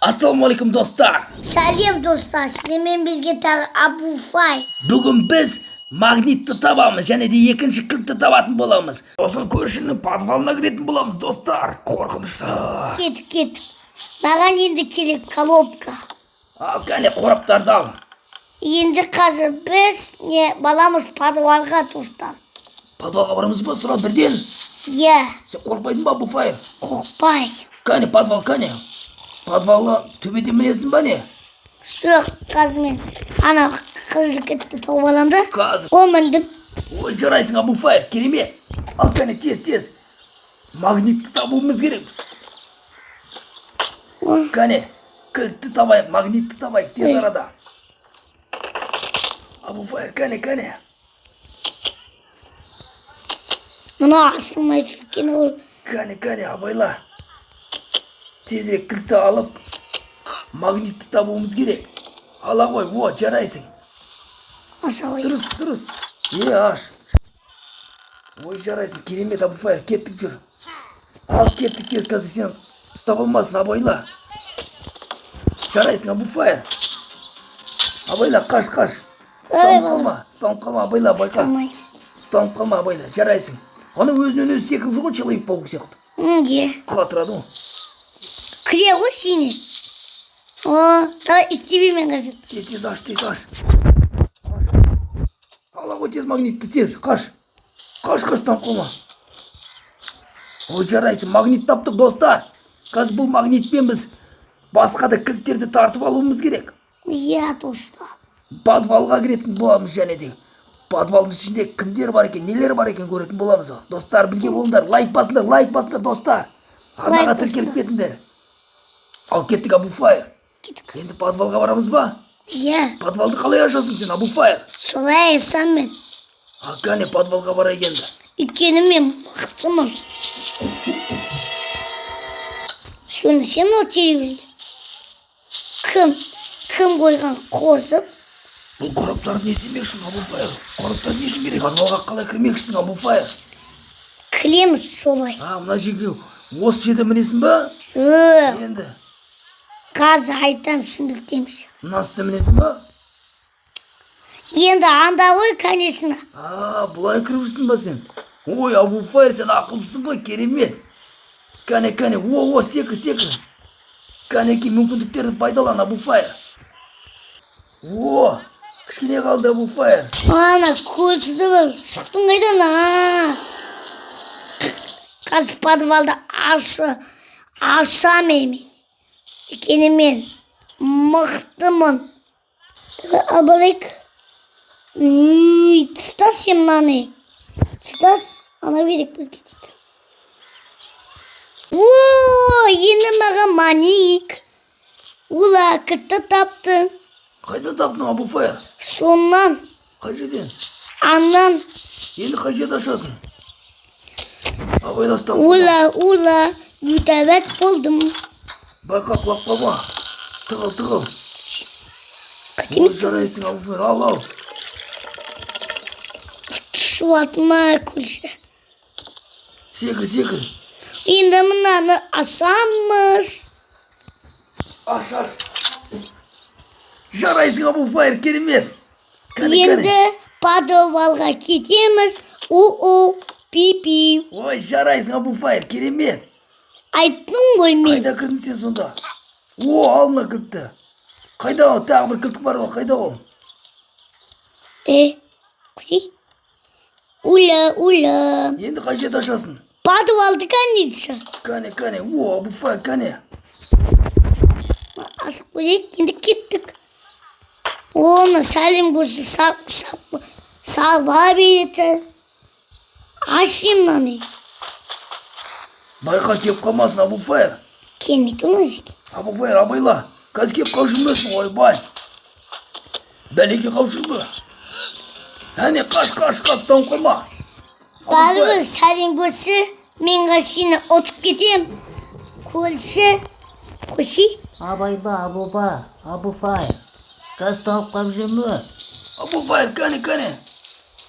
Assalamualaikum dostlar. Selam dostlar, sizlerle bizge Abu Fay. Bugün biz magnitni tabamiz, және де екінші кілтті табатын боламыз. Сосын көршінің подвалына кіретін боламыз достар. Қорқынышты. Git. Mаған енді керек колобка. Ал кәне қораптарды ал. Енді қазір біз баламыз подвалға достар. Подвалға барамыз ба сұра бірден? Иә. Сен қорқпайсың ба Абу Файр? Қорқпай. Кәне подвал кәне. Подвалға төбеден мінесің ба не? Жоқ, қазір мен ана қызды кетті тауып аламды. Қазір. О міндім. Ой жарайсың Абу Файр, керемет. Ал кәне тез. Магнитті табуымыз керекпіз. Кәне, кілтті табайық, магнитті табайық тез арада. Абу Файр, кәне. Мына ашылмай жүрген ол. Кәне, абайла. Тезірек кілтті алып, магнитті табуымыз керек. Ала ғой, о, жарайсың. Аша ғой. Дұрыс. Аш. Ой, жарайсың, керемет Абу Файр, кеттік жүр. Ал кеттік тез, қазір сен ұстап алмасын, абайла. Жарайсың Абу Файр. Абайла, қаш. Ұстанып қалма, абайла, байқа. Ұстанып қалма, абайла, жарайсың. Ана өзінен өзі секіп жүр ғой, человек паук сияқты. Қатырады ғой. Кіре ғой сені. Давай істебеймен қазір. Тез аш. Ала ғой тез магнитті, тез, қаш, ұстанып қалма. Ой, жарайсың, магнит таптық достар. Қазір бұл магнитпен біз басқа да кілттерді тартып алуымыз керек. Иә достар. Подвалға кіретін боламыз және де. Подвалдың ішінде кімдер бар екен, нелер бар екен көретін боламыз. Достар, білге болыңдар, лайк басыңдар достар. Арнаға тіркеліп кетіңдер. Ал кеттік Абу Файр. Енді подвалға барамыз ба? Иә. Подвалды қалай ашасың сен Абу Файр? Солай ашам мен. Кәне подвалға барайық енді. Өйткені мен мықтымын. Шөні сен о телевизор. Кім қойған қосып? Бұл қораптарды не істемекшісің Абу Файр? Қораптарды не үшін керек? Подвалға қалай кірмекшісің Абу Файр? Кілеміз солай. Мына жерге осы жерде мінесің ба? Енді. Қазір айтам түсіндіртеміз. Мына үстіне мінесің ба? Енді анда ғой, конечно. Бұлай кіріп жүрсің ба сен? Ой, Абу Файр, сен ақылдысың ғой, керемет. Кәне, секір. Кәнеки мүмкіндіктерді пайдалан Абу Файр. Кішкене қалды Абу Файр. Ана көрсізді бол, шықтың қайдан, Қазір подвалда ашам емен. Екені мен мықтымын. Абалайк. Тұстас сен мынаны. Тұстас, ана керек бізге дейді. Енді маған маник. Ула, кітті тапты. Қайдан таптың Абу Файр? Соннан. Қай жерден? Аннан. Енді қай жерде ашасың? Абайластан. Ула, үтәбәт болдым. Байқа құлап қалма. Тығыл. Ой, жарайсың Абу Файр, ал. Шуатма күлші. Секір. Енді мұнаны ашамыз. Аш. Жарайсың Абу Файр, керемет. Енді подвалға кетеміз. Пи-пи. Ой, жарайсың Абу Файр, керемет. Айттың ғой мен. Қайда кірдің сен сонда? Ал мына кілтті. Қайда ол? Тағы бір кілтік бар ғой, қайда ол? Құси? Ула. Енді қай жерде ашасың? Подвалды кәнесі. Кәне. Абу Файр, кәне. Асық көрек, енді кеттік. Оны сәлем көрсе саба береті. Ашын наны. Байқа кеп қалмасын Абу Файр. Келмейді оны зеке. Абу Файр, абайла. Қазір кеп қаушырмасын, ойбай. Бәлеге қаушырма. Әне қаш, ұстанып қалма. Бәрі сәлем көрсе, мен ғашыны отып кетем. Көрші. Құши? Абайла, Абу Файр. Қаз тауып қап жүрмі? Абу Файр, кәне.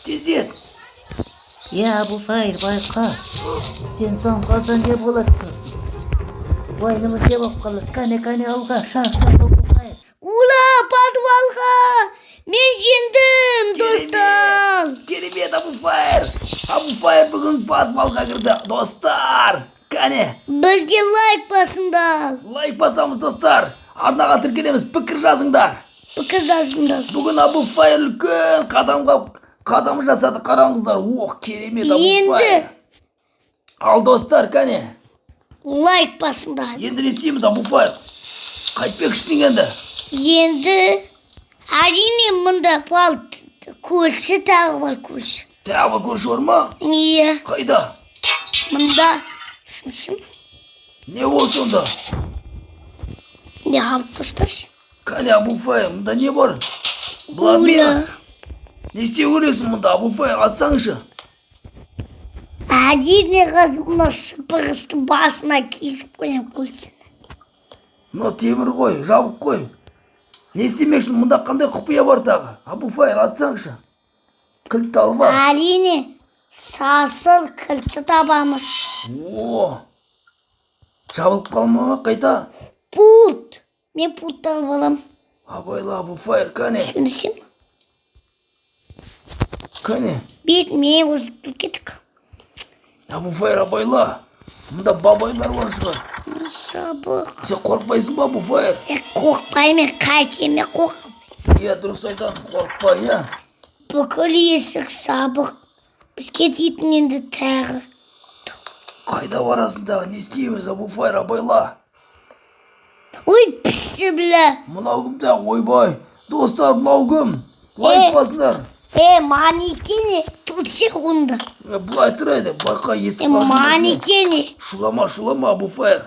Тездет. Абу Файр, байқа. Сен тауып қалсан не болады сосын? ойынымыз не болып қалды. Кәне алға, шар, Абуфайр. Ула подвалға! Мен жеңдім, достар! Керемет Абуфайр. Абуфайр бүгін подвалға кірді, достар. Кәне, Бізге лайк басыңдар! лайк басамыз, достар. Арнаға тіркелеміз, пікір жазыңдар. Пікір жазыңдар. Бүгін Абуфайр үлкен қадам жасады, қараңыздар. Ох, керемет Енді Абуфайр. Ал, достар, кәне. лайк басыңдар. Енді не істейміз, Абуфайр? Қайтпекшісің енді. Енді әрине мұнда пал көрші тағы бар көрші. Тағы көрші бар ма? Иә, Қайда? мұнда сыншым. Не болды сонда? Не алып достаршы? Кәне, Абуфайр, мұнда не бар? Бұлар не? Ула. Не істеу керексің мұнда, Абуфайр, атсаңшы. Әрине қазір мына сыпырғысты басына кесіп қоям көршіні. Мына темір қой, жабық қой. Не істемекшін, мұнда қандай құпия бар тағы? Абуфайр, атсаңшы. Кілтті алып ал. Әрине сасыр кілті табамыз. О, жабылып қалма ма қайта? Пульт. Мен пульттар балам. Абайла, Абуфайр, кәне, Түсінсің? кәне. Бет мен өзіп тұр кеттік. Абуфайр, абайла. Мұнда бабайлар бар шығар. Сабық. Сен қорқпайсың ба, Абуфайр? Қорқпаймын, қайтеме қорқып. Иә, дұрыс айтасың, қорқпа, иә. Бүкіл есік сабық. Біз кететін енді тағы. Қайда барасың тағы, не істейміз, Абуфайр, абайла? Ой, піші білі. Мынау кім тағы, ойбай. Достар, мынау кім? Лайк басыңдар. Манекені. Тұрсек онда. Бұлай тұрайды, байқа естіп қалсын. Манекені. Шулама, Абуфайр.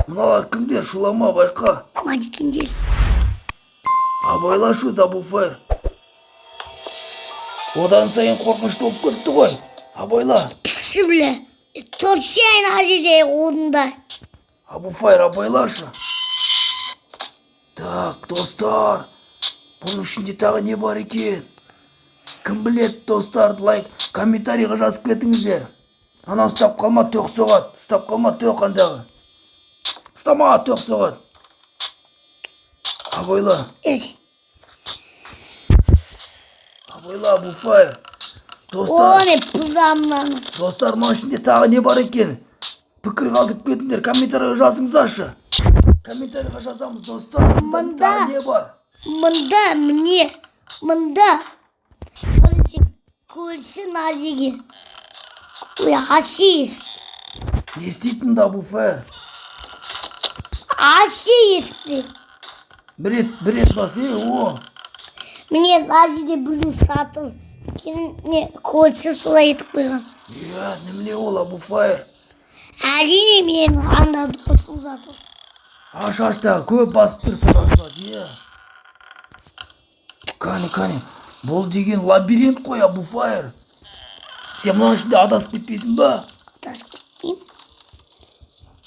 Мыналар кімдер, шулама, байқа. Манекендер. Абайла шөз, Абуфайр. Одан сайын қорқынышты болып кетті ғой. Абайла. Піші білі. Тұрсен азиде онда. Абуфайр, абайлашы. Так, достар. Бұның ішінде тағы не бар екен? Кім білет, достар, лайк, комментарийға жазып кетіңіздер. Анан ұстап қалма, тоқ соғат. Ұстап қалма, тоқ қандағы. Ұстама, тоқ соғат. Абайла. Абайла, Абуфайр. Достар, Оны пызамнаны. достар, мұның ішінде тағы не бар екен? Пікір қалдып кетіңдер, комментарийға жазыңыздаршы. Комментарийға жазамыз, достар. Мұнда. Тағы не бар? Мұнда міне. Мұнда. Бірінші көрші назиге. Ой, ашиыз. Не істейтін да, Абуфайр? Ашиызды. Бір рет бас, о. Міне назиде бүлу сатыл. Кейін көрші солай етіп қойған. Иә, немене ол, Абуфайр? Әрине мен анда дұрысым затыл. Аш тағы, көп басып тұр содан, иә. Кәне, бұл деген лабиринт қой, Абуфайр. Сен мұның ішінде адасып кетпейсің ба? Адасып кетпеймін.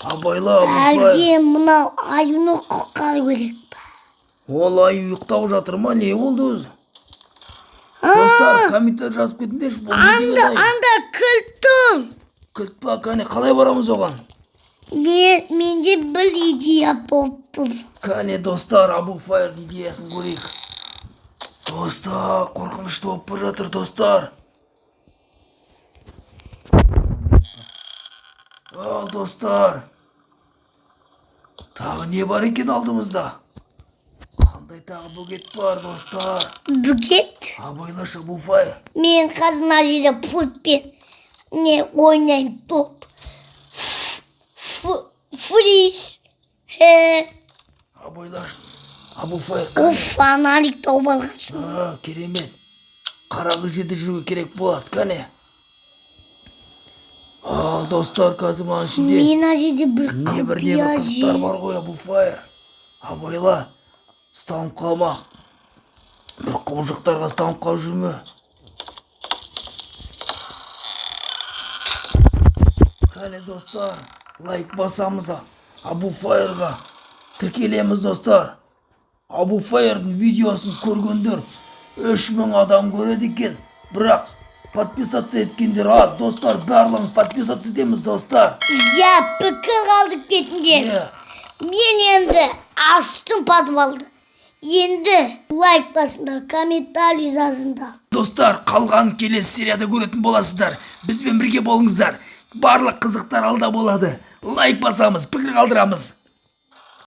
Абайла, Абуфайр. Әлде мынау аюны құққары керек па? Ол аю ұйықтап жатыр ма, не болды өзі? Достар, комментарий жазып кетіңдерші, бұл не деген ай? Анда кілт тұр. Кілт па, кәне, қалай барамыз оған? Менде бір идея болып тұр. Кәне, достар, Абуфайр идеясын көрейік. Достар, қорқынышты болып бара жатыр, достар. Ал, достар. Тағы не бар екен алдымызда? Қандай тағы бөгет бар, достар? Бүгет? Абайлашы, Абуфайр. Мен қазір мына жерде пультпен не ойнаймын топ. Фриз. Абайлашы. Абуфайр. Ол фонарик тауып алғаншын. Керемет. Қараңғы жерде жүруге керек болады, кәне. Ал, достар, қазір маған ішінде Мен мына жерде бір небір құпия қызықтар жер. бар ғой, Абуфайр. Абайла, ұсталып қалма. Бір құбыжықтарға ұсталып қалып жүрме. Кәне, достар, лайк басамыз Абуфайрға. Тіркелеміз, достар. Абуфайрдың видеосын көргендер 3000 адам көреді екен. Бірақ подписаться еткендер аз достар, барлығын подписаться етеміз достар. Ya пікір қалдып кетіңдер. Иә. Мен енді аштым подвалды. Енді лайк басыңдар, комментарий жазыңдар. Достар, қалған келесі серияда көретін боласыздар. Бізбен бірге болыңыздар. Барлық қызықтар алда болады. Лайк басамыз, пікір қалдырамыз.